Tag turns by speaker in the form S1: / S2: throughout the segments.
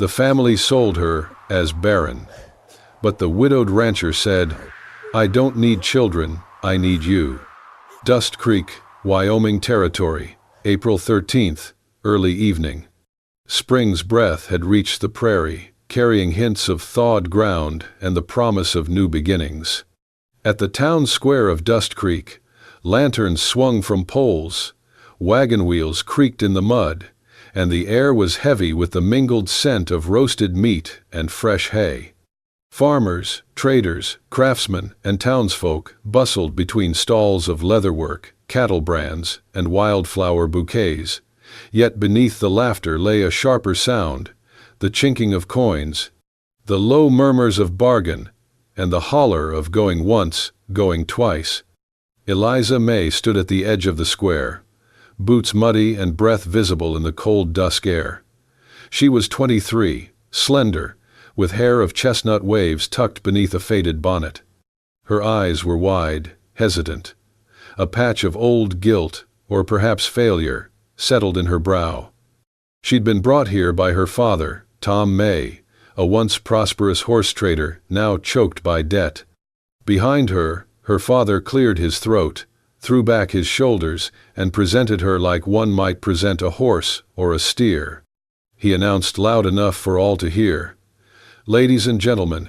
S1: The family sold her as Barren, but the widowed rancher said, "I don't need children, I need you." Dust Creek, Wyoming Territory, April 13th, early evening. Spring's breath had reached the prairie, carrying hints of thawed ground and the promise of new beginnings. At the town square of Dust Creek, lanterns swung from poles, wagon wheels creaked in the mud, and the air was heavy with the mingled scent of roasted meat and fresh hay. Farmers, traders, craftsmen, and townsfolk bustled between stalls of leatherwork, cattle brands, and wildflower bouquets, yet beneath the laughter lay a sharper sound, the chinking of coins, the low murmurs of bargain, and the holler of going once, going twice. Eliza May stood at the edge of the square, boots muddy and breath visible in the cold dusk air. She was 23, slender, with hair of chestnut waves tucked beneath a faded bonnet. Her eyes were wide, hesitant. A patch of old guilt, or perhaps failure, settled in her brow. She'd been brought here by her father, Tom May, a once prosperous horse trader, now choked by debt. Behind her, her father cleared his throat, threw back his shoulders, and presented her like one might present a horse or a steer. He announced loud enough for all to hear, "Ladies and gentlemen,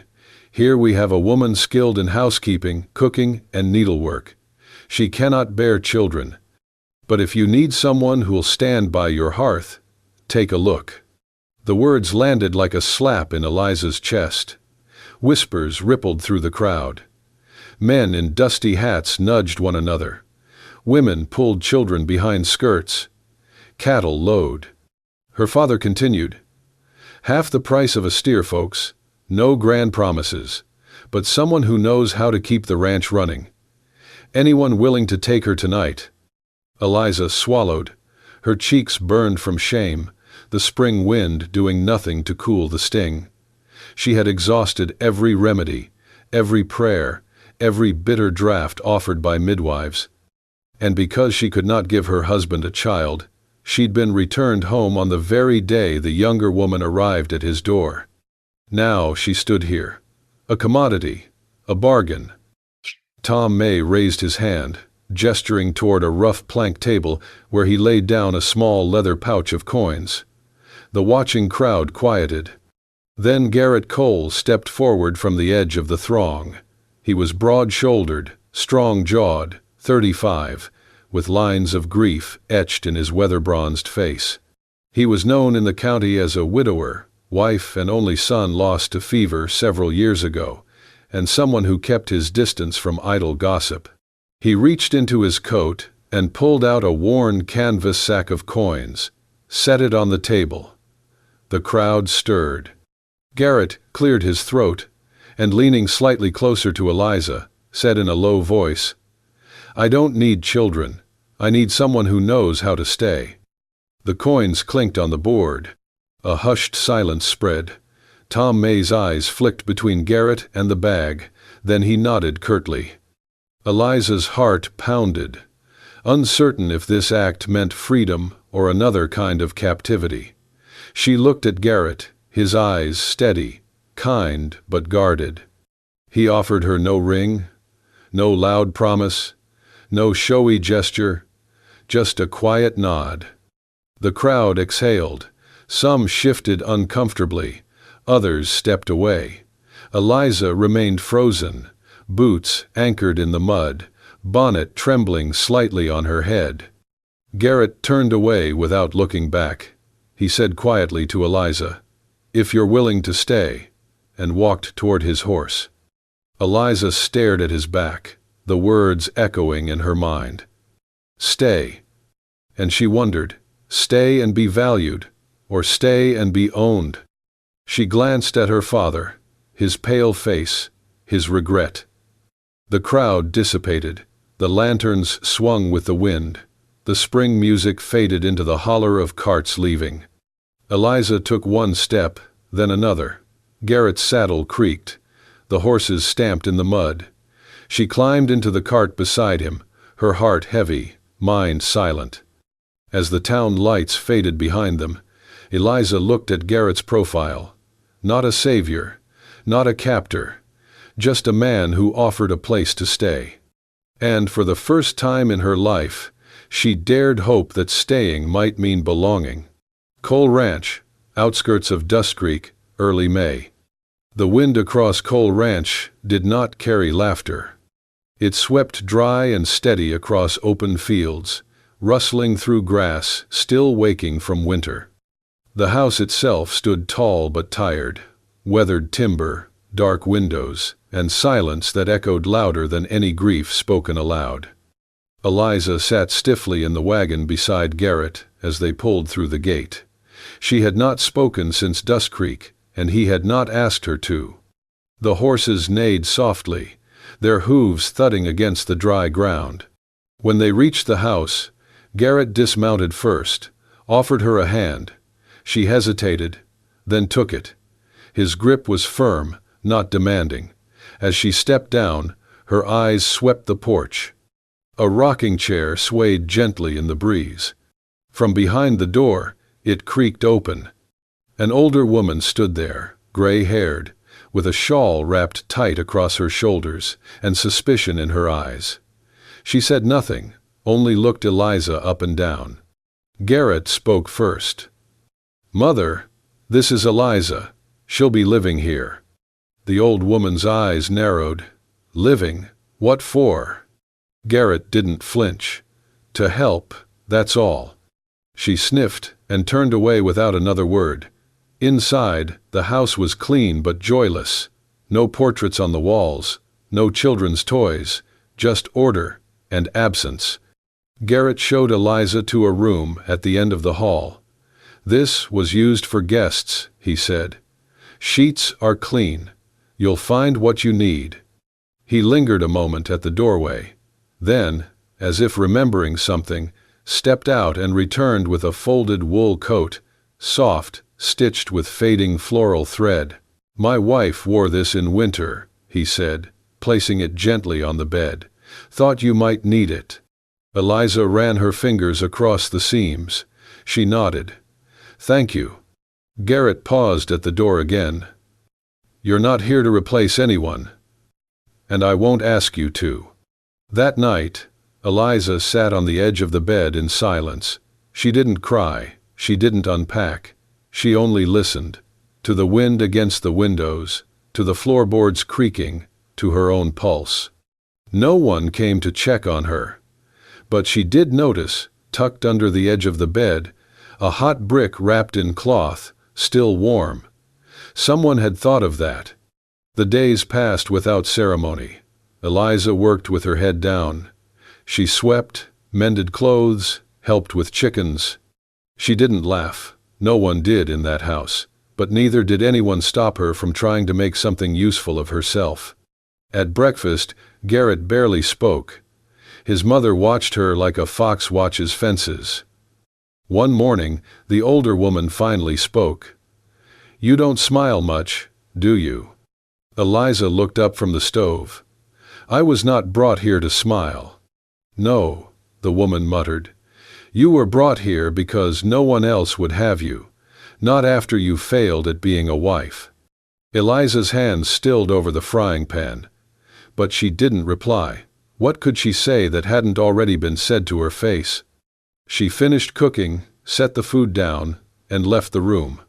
S1: here we have a woman skilled in housekeeping, cooking, and needlework. She cannot bear children. But if you need someone who'll stand by your hearth, take a look." The words landed like a slap in Eliza's chest. Whispers rippled through the crowd. Men in dusty hats nudged one another. Women pulled children behind skirts. Cattle lowed. Her father continued, "Half the price of a steer, folks. No grand promises, but someone who knows how to keep the ranch running. Anyone willing to take her tonight?" Eliza swallowed. Her cheeks burned from shame, the spring wind doing nothing to cool the sting. She had exhausted every remedy, every prayer, every bitter draught offered by midwives. And because she could not give her husband a child, she'd been returned home on the very day the younger woman arrived at his door. Now she stood here, a commodity, a bargain. Tom May raised his hand, gesturing toward a rough plank table where he laid down a small leather pouch of coins. The watching crowd quieted. Then Garrett Cole stepped forward from the edge of the throng. He was broad-shouldered, strong-jawed, 35, with lines of grief etched in his weather-bronzed face. He was known in the county as a widower, wife and only son lost to fever several years ago, and someone who kept his distance from idle gossip. He reached into his coat and pulled out a worn canvas sack of coins, set it on the table. The crowd stirred. Garrett cleared his throat, and leaning slightly closer to Eliza, said in a low voice, "I don't need children. I need someone who knows how to stay." The coins clinked on the board. A hushed silence spread. Tom May's eyes flicked between Garrett and the bag, then he nodded curtly. Eliza's heart pounded, uncertain if this act meant freedom or another kind of captivity. She looked at Garrett, his eyes steady, kind but guarded. He offered her no ring, no loud promise, no showy gesture, just a quiet nod. The crowd exhaled. Some shifted uncomfortably, others stepped away. Eliza remained frozen, boots anchored in the mud, bonnet trembling slightly on her head. Garrett turned away without looking back. He said quietly to Eliza, "If you're willing to stay," and walked toward his horse. Eliza stared at his back, the words echoing in her mind. Stay. And she wondered, stay and be valued, or stay and be owned? She glanced at her father, his pale face, his regret. The crowd dissipated, the lanterns swung with the wind, the spring music faded into the holler of carts leaving. Eliza took one step, then another. Garrett's saddle creaked. The horses stamped in the mud. She climbed into the cart beside him, her heart heavy, mind silent. As the town lights faded behind them, Eliza looked at Garrett's profile. Not a savior, not a captor, just a man who offered a place to stay. And for the first time in her life, she dared hope that staying might mean belonging. Cole Ranch, outskirts of Dust Creek, early May. The wind across Cole Ranch did not carry laughter. It swept dry and steady across open fields, rustling through grass still waking from winter. The house itself stood tall but tired, weathered timber, dark windows, and silence that echoed louder than any grief spoken aloud. Eliza sat stiffly in the wagon beside Garrett as they pulled through the gate. She had not spoken since Dust Creek, and he had not asked her to. The horses neighed softly, their hooves thudding against the dry ground. When they reached the house, Garrett dismounted first, offered her a hand. She hesitated, then took it. His grip was firm, not demanding. As she stepped down, her eyes swept the porch. A rocking chair swayed gently in the breeze. From behind the door, it creaked open. An older woman stood there, gray-haired, with a shawl wrapped tight across her shoulders and suspicion in her eyes. She said nothing, only looked Eliza up and down. Garrett spoke first. "Mother, this is Eliza. She'll be living here." The old woman's eyes narrowed. "Living? What for?" Garrett didn't flinch. "To help, that's all." She sniffed and turned away without another word. Inside, the house was clean but joyless. No portraits on the walls, no children's toys, just order and absence. Garrett showed Eliza to a room at the end of the hall. "This was used for guests," he said. "Sheets are clean. You'll find what you need." He lingered a moment at the doorway. Then, as if remembering something, stepped out and returned with a folded wool coat, soft, stitched with fading floral thread. "My wife wore this in winter," he said, placing it gently on the bed. "Thought you might need it." Eliza ran her fingers across the seams. She nodded. "Thank you." Garrett paused at the door again. "You're not here to replace anyone. And I won't ask you to." That night, Eliza sat on the edge of the bed in silence. She didn't cry, she didn't unpack. She only listened, to the wind against the windows, to the floorboards creaking, to her own pulse. No one came to check on her. But she did notice, tucked under the edge of the bed, a hot brick wrapped in cloth, still warm. Someone had thought of that. The days passed without ceremony. Eliza worked with her head down. She swept, mended clothes, helped with chickens. She didn't laugh. No one did in that house, but neither did anyone stop her from trying to make something useful of herself. At breakfast, Garrett barely spoke. His mother watched her like a fox watches fences. One morning, the older woman finally spoke. "You don't smile much, do you?" Eliza looked up from the stove. "I was not brought here to smile." "No," the woman muttered. "You were brought here because no one else would have you, not after you failed at being a wife." Eliza's hands stilled over the frying pan. But she didn't reply. What could she say that hadn't already been said to her face? She finished cooking, set the food down, and left the room.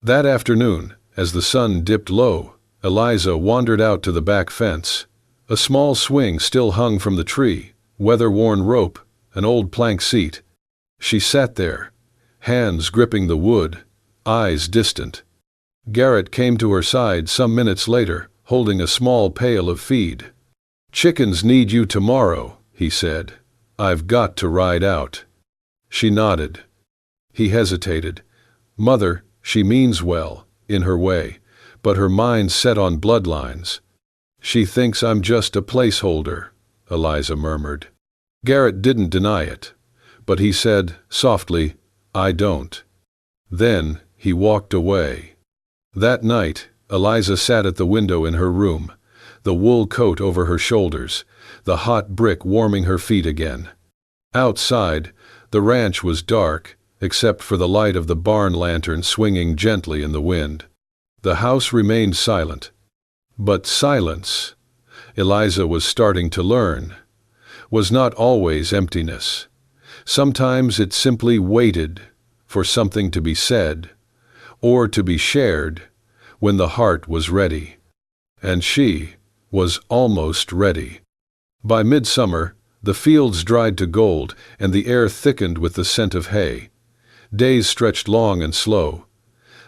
S1: That afternoon, as the sun dipped low, Eliza wandered out to the back fence. A small swing still hung from the tree, weather-worn rope, an old plank seat. She sat there, hands gripping the wood, eyes distant. Garrett came to her side some minutes later, holding a small pail of feed. "Chickens need you tomorrow," he said. "I've got to ride out." She nodded. He hesitated. "Mother, she means well, in her way, but her mind's set on bloodlines." "She thinks I'm just a placeholder," Eliza murmured. Garrett didn't deny it, but he said, softly, "I don't." Then he walked away. That night, Eliza sat at the window in her room, the wool coat over her shoulders, the hot brick warming her feet again. Outside, the ranch was dark, except for the light of the barn lantern swinging gently in the wind. The house remained silent. But silence, Eliza was starting to learn, was not always emptiness. Sometimes it simply waited for something to be said, or to be shared, when the heart was ready. And she was almost ready. By midsummer, the fields dried to gold, and the air thickened with the scent of hay. Days stretched long and slow.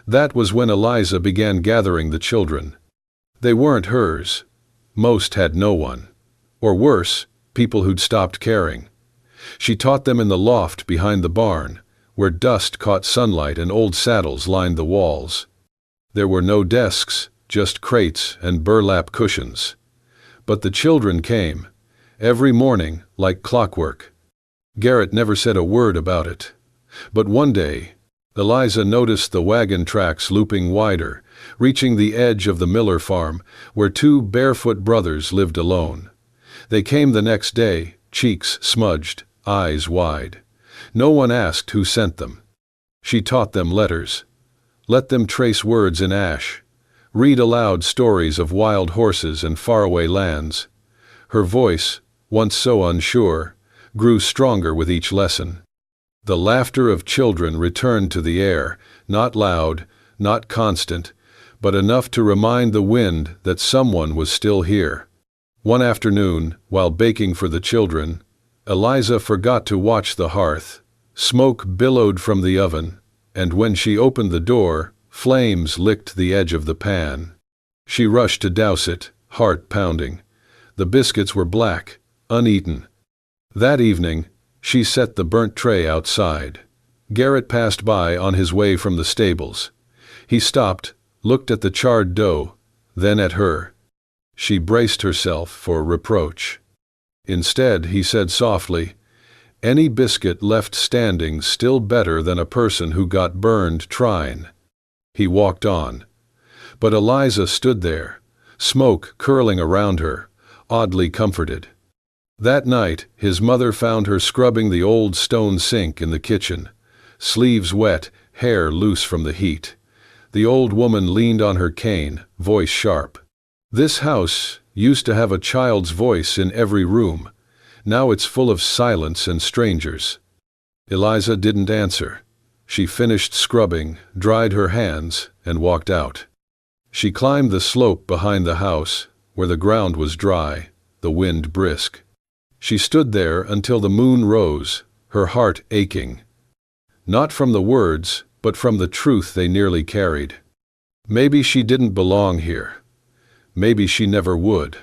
S1: That was when Eliza began gathering the children. They weren't hers. Most had no one. Or worse, people who'd stopped caring. She taught them in the loft behind the barn, where dust caught sunlight and old saddles lined the walls. There were no desks, just crates and burlap cushions. But the children came, every morning like clockwork. Garrett never said a word about it. But one day, Eliza noticed the wagon tracks looping wider, reaching the edge of the Miller farm, where two barefoot brothers lived alone. They came the next day, cheeks smudged, eyes wide. No one asked who sent them. She taught them letters. Let them trace words in ash. Read aloud stories of wild horses and faraway lands. Her voice, once so unsure, grew stronger with each lesson. The laughter of children returned to the air, not loud, not constant, but enough to remind the wind that someone was still here. One afternoon, while baking for the children, Eliza forgot to watch the hearth. Smoke billowed from the oven, and when she opened the door, flames licked the edge of the pan. She rushed to douse it, heart pounding. The biscuits were black, uneaten. That evening, she set the burnt tray outside. Garrett passed by on his way from the stables. He stopped, looked at the charred dough, then at her. She braced herself for reproach. Instead, he said softly, "Any biscuit left standing still better than a person who got burned trying." He walked on. But Eliza stood there, smoke curling around her, oddly comforted. That night, his mother found her scrubbing the old stone sink in the kitchen, sleeves wet, hair loose from the heat. The old woman leaned on her cane, voice sharp. "This house used to have a child's voice in every room. Now it's full of silence and strangers." Eliza didn't answer. She finished scrubbing, dried her hands, and walked out. She climbed the slope behind the house, where the ground was dry, the wind brisk. She stood there until the moon rose, her heart aching. Not from the words, but from the truth they nearly carried. Maybe she didn't belong here. Maybe she never would.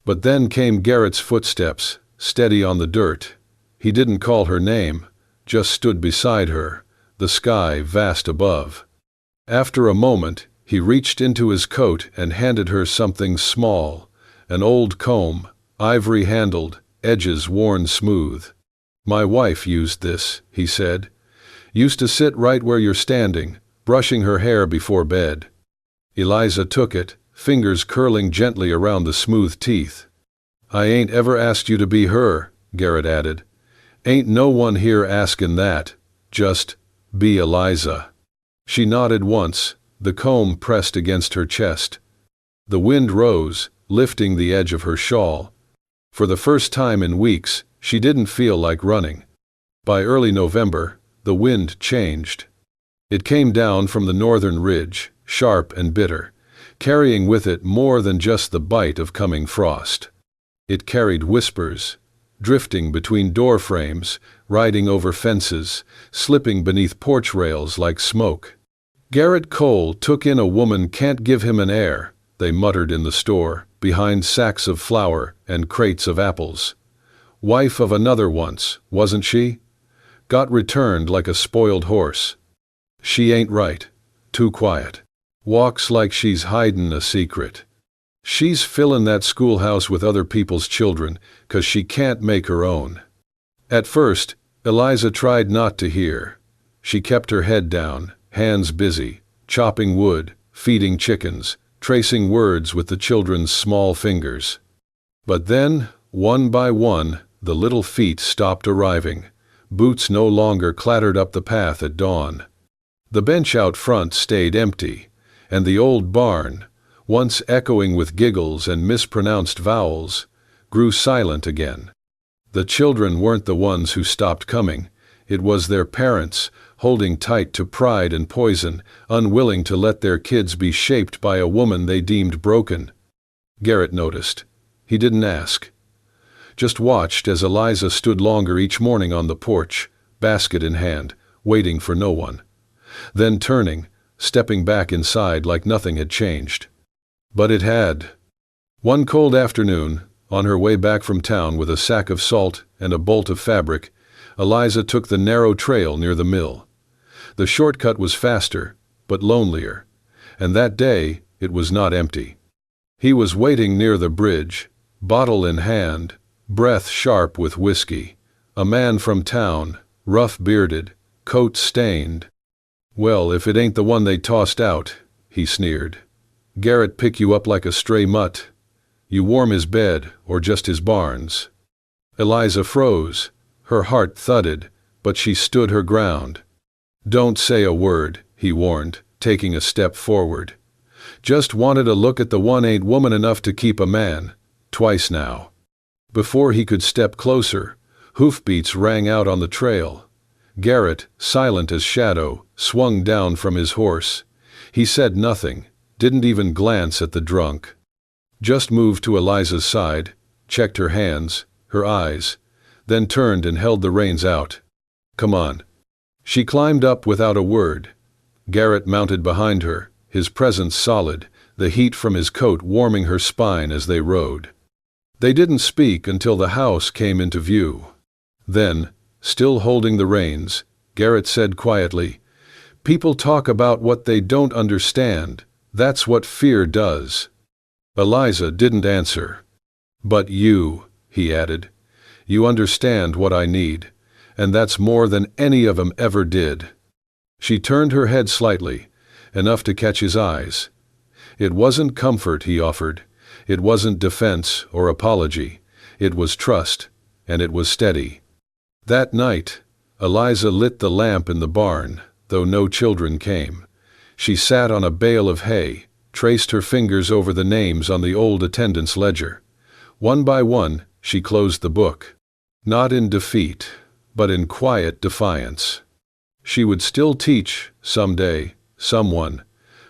S1: But then came Garrett's footsteps, steady on the dirt. He didn't call her name, just stood beside her, the sky vast above. After a moment, he reached into his coat and handed her something small, an old comb, ivory-handled, edges worn smooth. "My wife used this," he said. "Used to sit right where you're standing, brushing her hair before bed." Eliza took it, fingers curling gently around the smooth teeth. "I ain't ever asked you to be her," Garrett added. "Ain't no one here askin' that. Just be Eliza." She nodded once, the comb pressed against her chest. The wind rose, lifting the edge of her shawl. For the first time in weeks, she didn't feel like running. By early November, the wind changed. It came down from the northern ridge, sharp and bitter, carrying with it more than just the bite of coming frost. It carried whispers, drifting between door frames, riding over fences, slipping beneath porch rails like smoke. Garrett Cole took in "A woman can't give him an heir," they muttered in the store, behind sacks of flour and crates of apples. Wife of another once, wasn't she? Got returned like a spoiled horse. She ain't right. Too quiet. Walks like she's hidin' a secret. She's fillin' that schoolhouse with other people's children, 'cause she can't make her own. At first, Eliza tried not to hear. She kept her head down, hands busy, chopping wood, feeding chickens, tracing words with the children's small fingers. But then, one by one, the little feet stopped arriving, Boots no longer clattered up the path at dawn. The bench out front stayed empty, and the old barn, once echoing with giggles and mispronounced vowels, grew silent again. The children weren't the ones who stopped coming. It was their parents, holding tight to pride and poison, unwilling to let their kids be shaped by a woman they deemed broken. Garrett noticed. He didn't ask. Just watched as Eliza stood longer each morning on the porch, basket in hand, waiting for no one. Then turning, stepping back inside like nothing had changed. But it had. One cold afternoon, on her way back from town with a sack of salt and a bolt of fabric, Eliza took the narrow trail near the mill. The shortcut was faster, but lonelier, and that day it was not empty. He was waiting near the bridge, bottle in hand, breath sharp with whiskey, a man from town, rough-bearded, coat stained. "Well, if it ain't the one they tossed out," he sneered. "Garrett pick you up like a stray mutt. You warm his bed, or just his barns." Eliza froze. Her heart thudded, but she stood her ground. "Don't say a word," he warned, taking a step forward. "Just wanted a look at the one ain't woman enough to keep a man. Twice now." Before he could step closer, hoofbeats rang out on the trail. Garrett, silent as shadow, swung down from his horse. He said nothing, didn't even glance at the drunk. Just moved to Eliza's side, checked her hands, her eyes, then turned and held the reins out. "Come on." She climbed up without a word. Garrett mounted behind her, his presence solid, the heat from his coat warming her spine as they rode. They didn't speak until the house came into view. Then, still holding the reins, Garrett said quietly, "People talk about what they don't understand. That's what fear does." Eliza didn't answer. "But you," he added, "you understand what I need, and that's more than any of 'em ever did." She turned her head slightly, enough to catch his eyes. It wasn't comfort he offered. It wasn't defense or apology. It was trust, and it was steady. That night, Eliza lit the lamp in the barn, though no children came. She sat on a bale of hay, traced her fingers over the names on the old attendance ledger. One by one, she closed the book. Not in defeat, but in quiet defiance. She would still teach, someday, someone,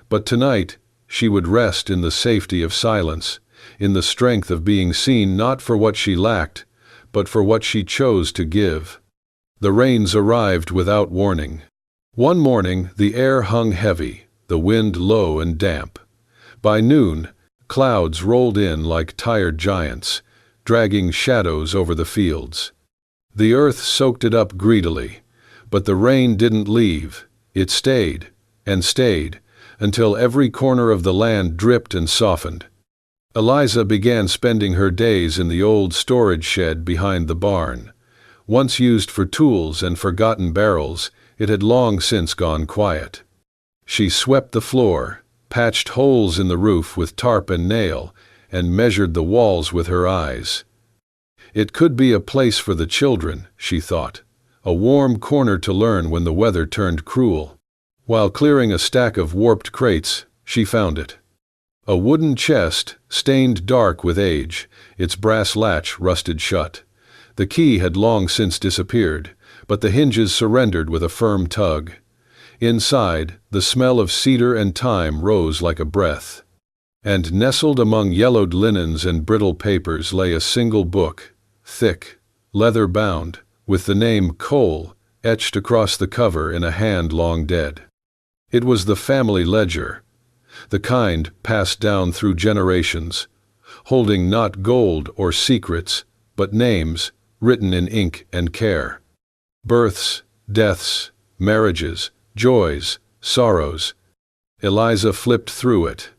S1: but tonight she would rest in the safety of silence, in the strength of being seen not for what she lacked, but for what she chose to give. The rains arrived without warning. One morning the air hung heavy, the wind low and damp. By noon, clouds rolled in like tired giants, dragging shadows over the fields. The earth soaked it up greedily, but the rain didn't leave. It stayed, and stayed, until every corner of the land dripped and softened. Eliza began spending her days in the old storage shed behind the barn. Once used for tools and forgotten barrels, it had long since gone quiet. She swept the floor, patched holes in the roof with tarp and nail, and measured the walls with her eyes. It could be a place for the children, she thought, a warm corner to learn when the weather turned cruel. While clearing a stack of warped crates, she found it. A wooden chest, stained dark with age, its brass latch rusted shut. The key had long since disappeared, but the hinges surrendered with a firm tug. Inside, the smell of cedar and thyme rose like a breath. And nestled among yellowed linens and brittle papers lay a single book, thick, leather-bound, with the name Cole etched across the cover in a hand long dead. It was the family ledger, the kind passed down through generations, holding not gold or secrets, but names written in ink and care. Births, deaths, marriages, joys, sorrows. Eliza flipped through it,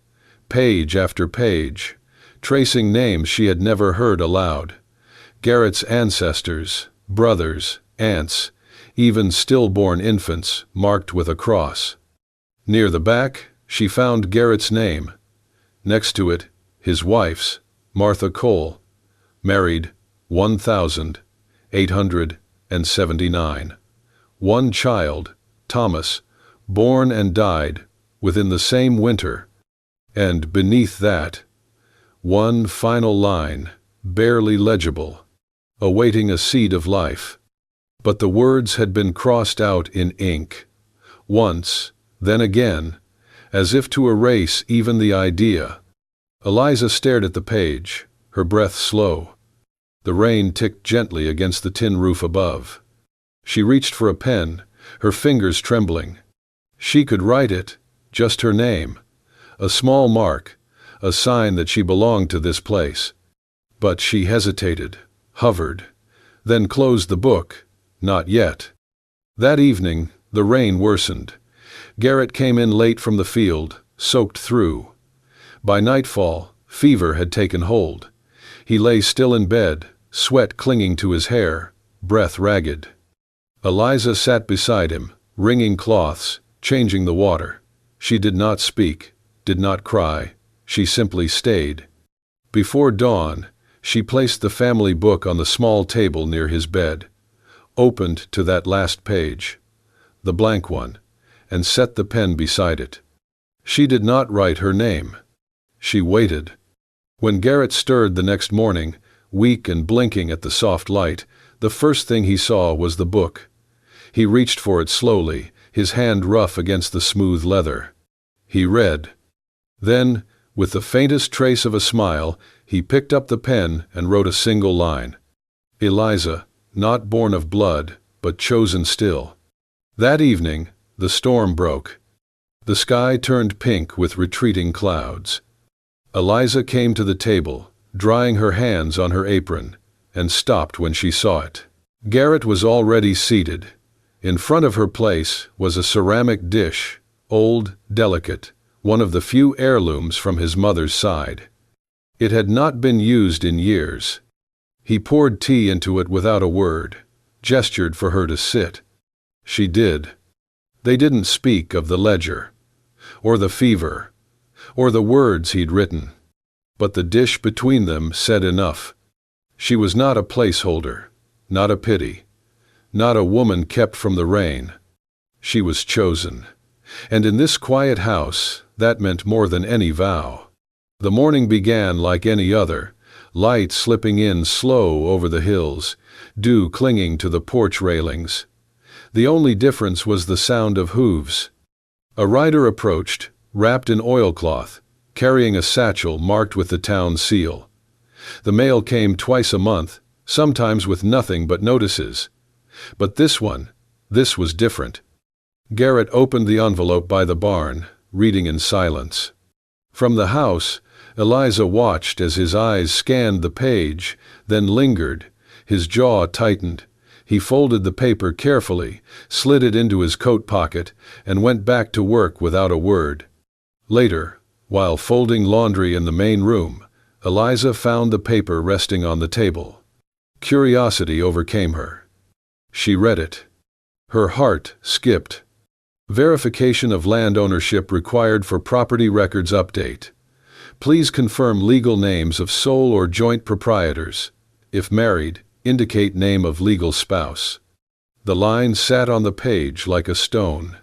S1: page after page, tracing names she had never heard aloud. Garrett's ancestors, brothers, aunts, even stillborn infants marked with a cross. Near the back, she found Garrett's name. Next to it, his wife's, Martha Cole, married 1,800 and 79. One child, Thomas, born and died within the same winter, and beneath that, one final line, barely legible, awaiting a seed of life. But the words had been crossed out in ink, once, then again, as if to erase even the idea. Eliza stared at the page, her breath slow. The rain ticked gently against the tin roof above. She reached for a pen, her fingers trembling. She could write it, just her name, a small mark, a sign that she belonged to this place. But she hesitated, hovered, then closed the book. Not yet. That evening, the rain worsened. Garrett came in late from the field, soaked through. By nightfall, fever had taken hold. He lay still in bed, sweat clinging to his hair, breath ragged. Eliza sat beside him, wringing cloths, changing the water. She did not speak, did not cry. She simply stayed. Before dawn, she placed the family book on the small table near his bed, opened to that last page, the blank one, and set the pen beside it. She did not write her name. She waited. When Garrett stirred the next morning, weak and blinking at the soft light, the first thing he saw was the book. He reached for it slowly, his hand rough against the smooth leather. He read. Then, with the faintest trace of a smile, he picked up the pen and wrote a single line. Eliza, not born of blood, but chosen still. That evening, the storm broke. The sky turned pink with retreating clouds. Eliza came to the table, drying her hands on her apron, and stopped when she saw it. Garrett was already seated. In front of her place was a ceramic dish, old, delicate, one of the few heirlooms from his mother's side. It had not been used in years. He poured tea into it without a word, gestured for her to sit. She did. They didn't speak of the ledger, or the fever, or the words he'd written. But the dish between them said enough. She was not a placeholder, not a pity, not a woman kept from the rain. She was chosen. And in this quiet house, that meant more than any vow. The morning began like any other, light slipping in slow over the hills, dew clinging to the porch railings. The only difference was the sound of hooves. A rider approached, wrapped in oilcloth, carrying a satchel marked with the town seal. The mail came twice a month, sometimes with nothing but notices. But this was different. Garrett opened the envelope by the barn, reading in silence. From the house, Eliza watched as his eyes scanned the page, then lingered. His jaw tightened. He folded the paper carefully, slid it into his coat pocket, and went back to work without a word. Later, while folding laundry in the main room, Eliza found the paper resting on the table. Curiosity overcame her. She read it. Her heart skipped. Verification of land ownership required for property records update. Please confirm legal names of sole or joint proprietors. If married, indicate name of legal spouse. The line sat on the page like a stone.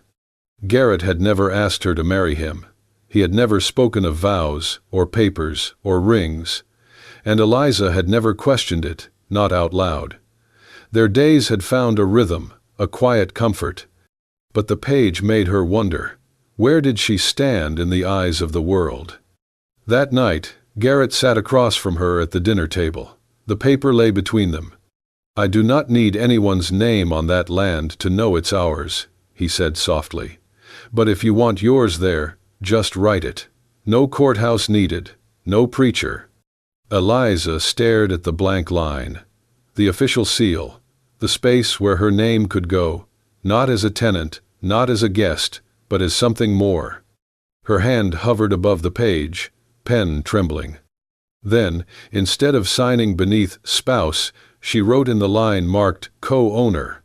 S1: Garrett had never asked her to marry him. He had never spoken of vows, or papers, or rings. And Eliza had never questioned it, not out loud. Their days had found a rhythm, a quiet comfort. But the page made her wonder, where did she stand in the eyes of the world? That night, Garrett sat across from her at the dinner table. The paper lay between them. I do not need anyone's name on that land to know it's ours, he said softly. But if you want yours there, just write it. No courthouse needed, no preacher. Eliza stared at the blank line, the official seal, the space where her name could go, not as a tenant, not as a guest, but as something more. Her hand hovered above the page, pen trembling. Then, instead of signing beneath spouse, she wrote in the line marked co-owner.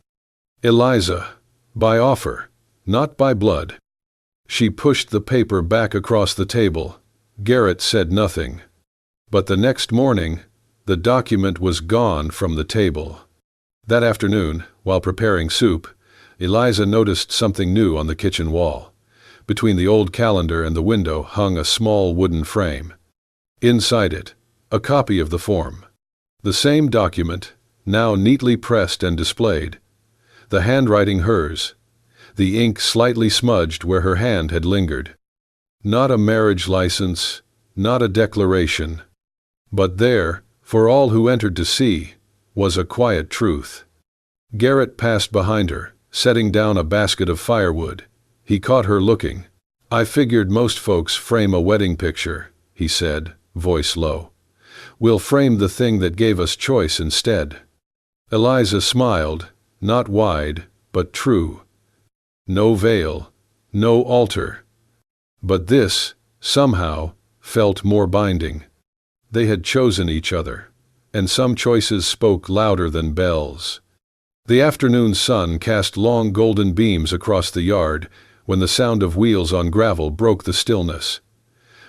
S1: Eliza, by offer, not by blood. She pushed the paper back across the table. Garrett said nothing. But the next morning, the document was gone from the table. That afternoon, while preparing soup, Eliza noticed something new on the kitchen wall. Between the old calendar and the window hung a small wooden frame. Inside it, a copy of the form. The same document, now neatly pressed and displayed. The handwriting hers, the ink slightly smudged where her hand had lingered. Not a marriage license, not a declaration. But there, for all who entered to see, was a quiet truth. Garrett passed behind her, setting down a basket of firewood. He caught her looking. "I figured most folks frame a wedding picture," he said, voice low. "We'll frame the thing that gave us choice instead." Eliza smiled, not wide, but true. No veil, no altar. But this, somehow, felt more binding. They had chosen each other, and some choices spoke louder than bells. The afternoon sun cast long golden beams across the yard when the sound of wheels on gravel broke the stillness.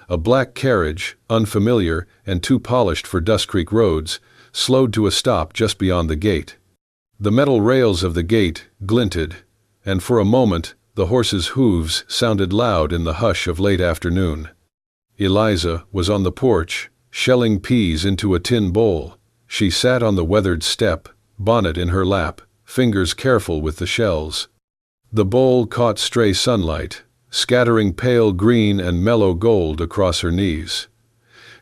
S1: A black carriage, unfamiliar and too polished for Dust Creek roads, slowed to a stop just beyond the gate. The metal rails of the gate glinted, and for a moment the horse's hooves sounded loud in the hush of late afternoon. Eliza was on the porch, shelling peas into a tin bowl. She sat on the weathered step, bonnet in her lap, fingers careful with the shells. The bowl caught stray sunlight, scattering pale green and mellow gold across her knees.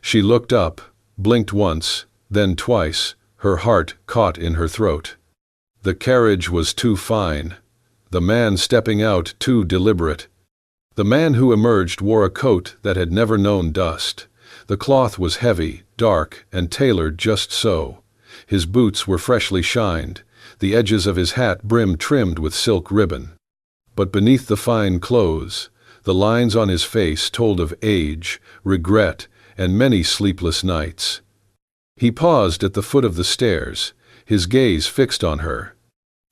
S1: She looked up, blinked once, then twice, her heart caught in her throat. The carriage was too fine. The man stepping out too deliberate. The man who emerged wore a coat that had never known dust. The cloth was heavy, dark, and tailored just so. His boots were freshly shined, the edges of his hat brim trimmed with silk ribbon. But beneath the fine clothes, the lines on his face told of age, regret, and many sleepless nights. He paused at the foot of the stairs, his gaze fixed on her.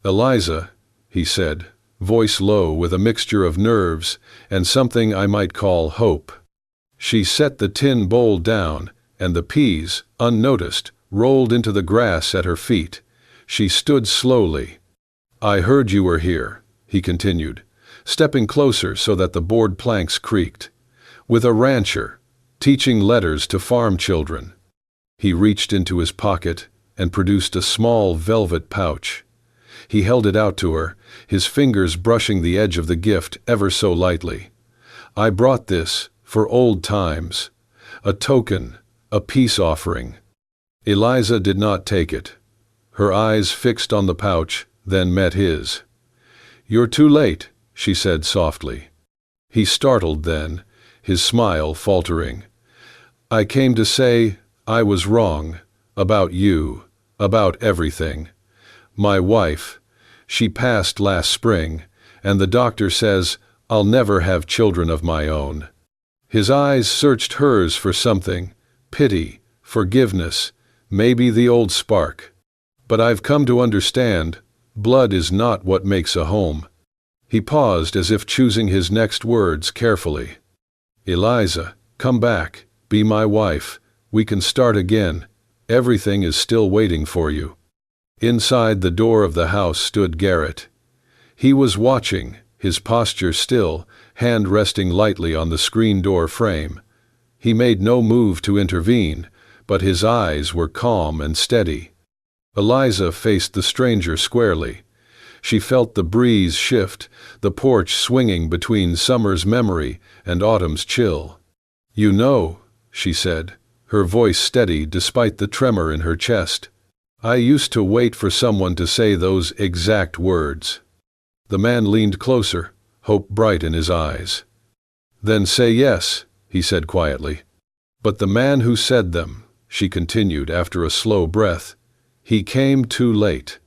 S1: "Eliza," he said, voice low with a mixture of nerves and something I might call hope. She set the tin bowl down, and the peas, unnoticed, rolled into the grass at her feet. She stood slowly. "I heard you were here," he continued, stepping closer so that the board planks creaked. "With a rancher, teaching letters to farm children." He reached into his pocket and produced a small velvet pouch. He held it out to her, his fingers brushing the edge of the gift ever so lightly. "I brought this, for old times. A token, a peace offering." Eliza did not take it. Her eyes fixed on the pouch, then met his. "You're too late," she said softly. He startled then, his smile faltering. "I came to say I was wrong, about you, about everything. My wife, she passed last spring, and the doctor says I'll never have children of my own." His eyes searched hers for something, pity, forgiveness, maybe the old spark. "But I've come to understand, blood is not what makes a home." He paused as if choosing his next words carefully. "Eliza, come back, be my wife, we can start again, everything is still waiting for you." Inside the door of the house stood Garrett. He was watching, his posture still, hand resting lightly on the screen door frame. He made no move to intervene, but his eyes were calm and steady. Eliza faced the stranger squarely. She felt the breeze shift, the porch swinging between summer's memory and autumn's chill. "You know," she said, her voice steady despite the tremor in her chest, "I used to wait for someone to say those exact words." The man leaned closer, hope bright in his eyes. "Then say yes," he said quietly. "But the man who said them," she continued after a slow breath, "he came too late."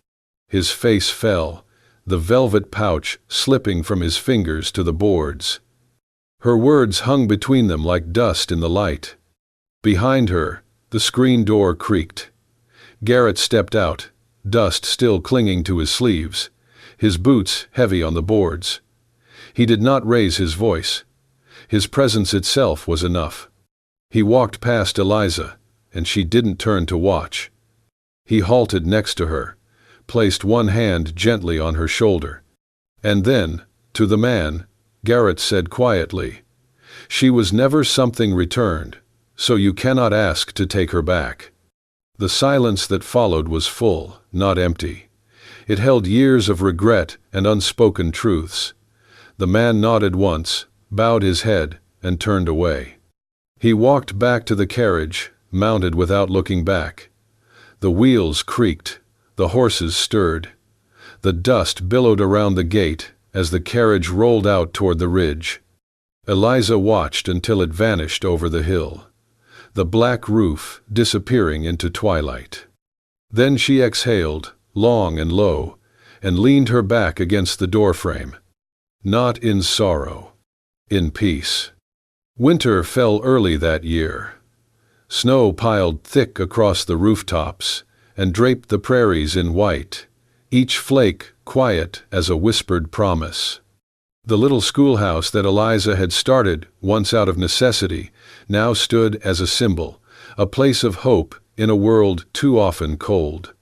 S1: His face fell, the velvet pouch slipping from his fingers to the boards. Her words hung between them like dust in the light. Behind her, the screen door creaked. Garrett stepped out, dust still clinging to his sleeves, his boots heavy on the boards. He did not raise his voice. His presence itself was enough. He walked past Eliza, and she didn't turn to watch. He halted next to her, placed one hand gently on her shoulder. And then, to the man, Garrett said quietly, "She was never something returned, so you cannot ask to take her back." The silence that followed was full, not empty. It held years of regret and unspoken truths. The man nodded once, bowed his head, and turned away. He walked back to the carriage, mounted without looking back. The wheels creaked, the horses stirred. The dust billowed around the gate as the carriage rolled out toward the ridge. Eliza watched until it vanished over the hill, the black roof disappearing into twilight. Then she exhaled, long and low, and leaned her back against the doorframe. Not in sorrow, in peace. Winter fell early that year. Snow piled thick across the rooftops and draped the prairies in white, each flake quiet as a whispered promise. The little schoolhouse that Eliza had started once out of necessity now stood as a symbol, a place of hope in a world too often cold.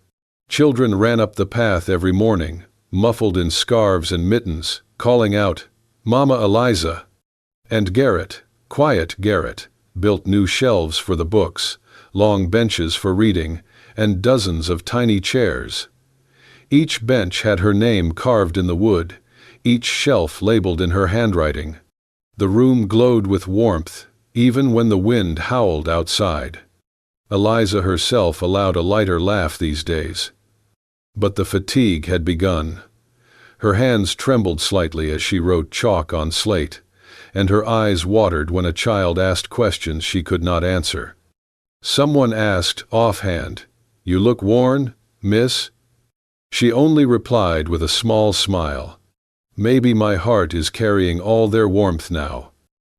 S1: Children ran up the path every morning, muffled in scarves and mittens, calling out, "Mama Eliza." And Garrett, quiet Garrett, built new shelves for the books, long benches for reading, and dozens of tiny chairs. Each bench had her name carved in the wood, each shelf labeled in her handwriting. The room glowed with warmth, even when the wind howled outside. Eliza herself allowed a lighter laugh these days. But the fatigue had begun. Her hands trembled slightly as she wrote chalk on slate, and her eyes watered when a child asked questions she could not answer. Someone asked, offhand, "You look worn, miss?" She only replied with a small smile, "Maybe my heart is carrying all their warmth now."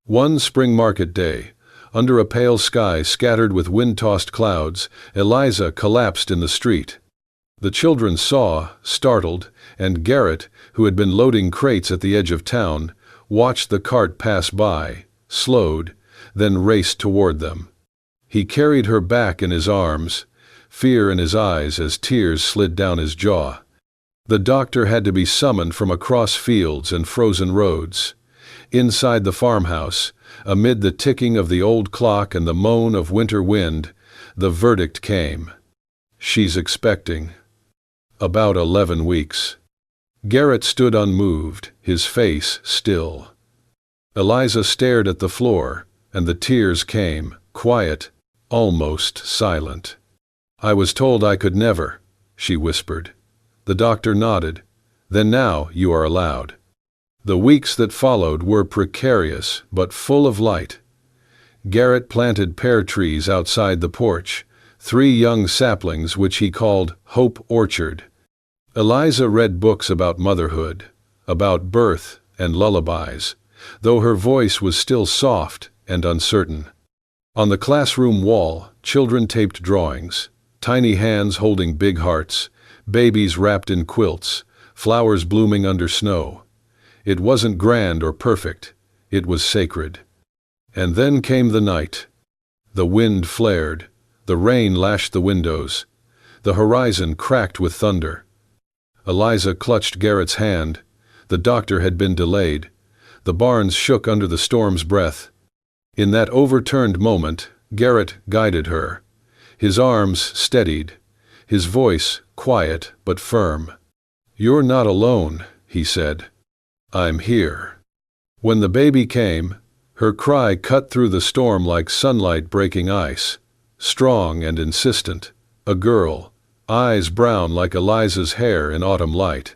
S1: One spring market day, under a pale sky scattered with wind-tossed clouds, Eliza collapsed in the street. The children saw, startled, and Garrett, who had been loading crates at the edge of town, watched the cart pass by, slowed, then raced toward them. He carried her back in his arms, fear in his eyes as tears slid down his jaw. The doctor had to be summoned from across fields and frozen roads. Inside the farmhouse, amid the ticking of the old clock and the moan of winter wind, the verdict came. She's expecting. About 11 weeks. Garrett stood unmoved, his face still. Eliza stared at the floor, and the tears came, quiet, almost silent. "I was told I could never," she whispered. The doctor nodded. "Then now you are allowed." The weeks that followed were precarious, but full of light. Garrett planted pear trees outside the porch, 3 young saplings which he called Hope Orchard. Eliza read books about motherhood, about birth and lullabies, though her voice was still soft and uncertain. On the classroom wall, children taped drawings, tiny hands holding big hearts, babies wrapped in quilts, flowers blooming under snow. It wasn't grand or perfect, it was sacred. And then came the night. The wind flared, the rain lashed the windows, the horizon cracked with thunder. Eliza clutched Garrett's hand. The doctor had been delayed. The barns shook under the storm's breath. In that overturned moment, Garrett guided her. His arms steadied, his voice quiet but firm. "You're not alone," he said. "I'm here." When the baby came, her cry cut through the storm like sunlight breaking ice, strong and insistent, a girl, eyes brown like Eliza's hair in autumn light.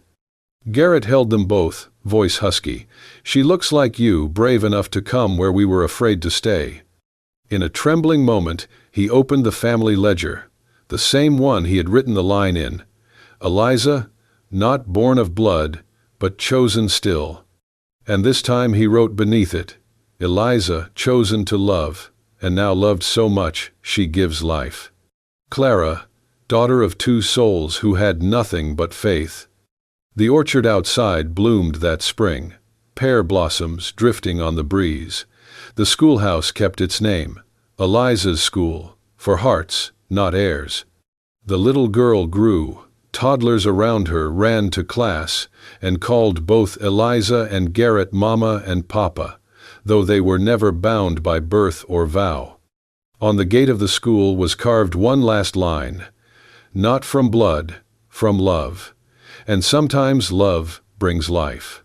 S1: Garrett held them both, voice husky. "She looks like you, brave enough to come where we were afraid to stay." In a trembling moment, he opened the family ledger, the same one he had written the line in. "Eliza, not born of blood, but chosen still." And this time he wrote beneath it, "Eliza, chosen to love, and now loved so much, she gives life. Clara, daughter of 2 souls who had nothing but faith." The orchard outside bloomed that spring, pear blossoms drifting on the breeze. The schoolhouse kept its name, Eliza's School, for hearts, not heirs. The little girl grew, Toddlers around her ran to class and called both Eliza and Garrett Mama and Papa, though they were never bound by birth or vow. On the gate of the school was carved one last line: "Not from blood, from love." And sometimes love brings life.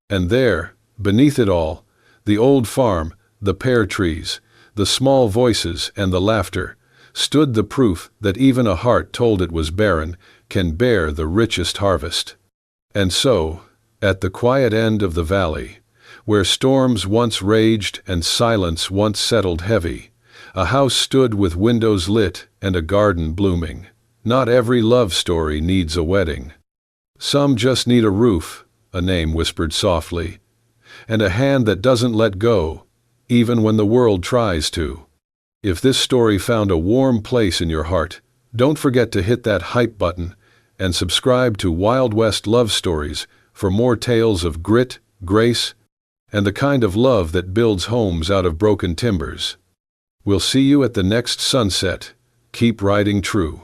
S1: And there, beneath it all, the old farm, the pear trees, the small voices and the laughter, stood the proof that even a heart told it was barren can bear the richest harvest. And so, at the quiet end of the valley, where storms once raged and silence once settled heavy, a house stood with windows lit and a garden blooming. Not every love story needs a wedding. Some just need a roof, a name whispered softly, and a hand that doesn't let go, even when the world tries to. If this story found a warm place in your heart, don't forget to hit that hype button and subscribe to Wild West Love Stories for more tales of grit, grace, and the kind of love that builds homes out of broken timbers. We'll see you at the next sunset. Keep riding true.